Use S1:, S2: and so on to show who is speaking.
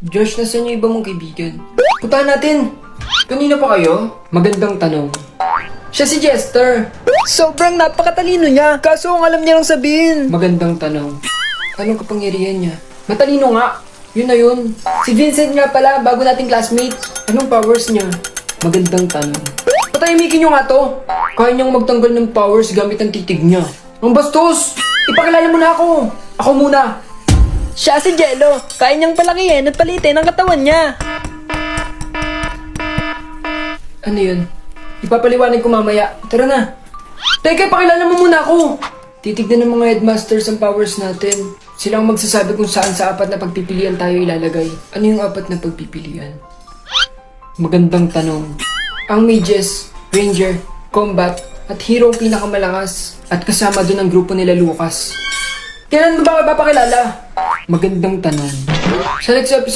S1: Josh, nasaan yung iba mong kaibigan? Puntahan natin! Kanina pa kayo? Magandang tanong. Siya si Jester.
S2: Sobrang napakatalino niya, kaso ang alam niya lang sabihin.
S1: Magandang tanong. Anong kapangyarihan niya? Matalino nga. Yun na yun. Si Vincent nga pala, bago nating classmate. Anong powers niya? Magandang tanong. Patahimikin niyo nga to. Kaya niyang magtanggal ng powers gamit ang titig niya. Ang bastos! Ipakilala mo na ako. Ako muna.
S2: Siya si Jello, kaya niyang palakihin at palitin ang katawan niya.
S1: Ano yun? Ipapaliwanag ko mamaya. Tara na. Teka, pakilala mo muna ako. Titignan ng mga headmasters ang powers natin. Sila ang magsasabi kung saan sa apat na pagpipilian tayo ilalagay. Ano yung apat na pagpipilian? Magandang tanong. Ang mages, ranger, combat, at hero ang pinakamalakas. At kasama dun ang grupo nila Lucas. Kailan mo ba papakilala? Magandang tanong. Sa next episode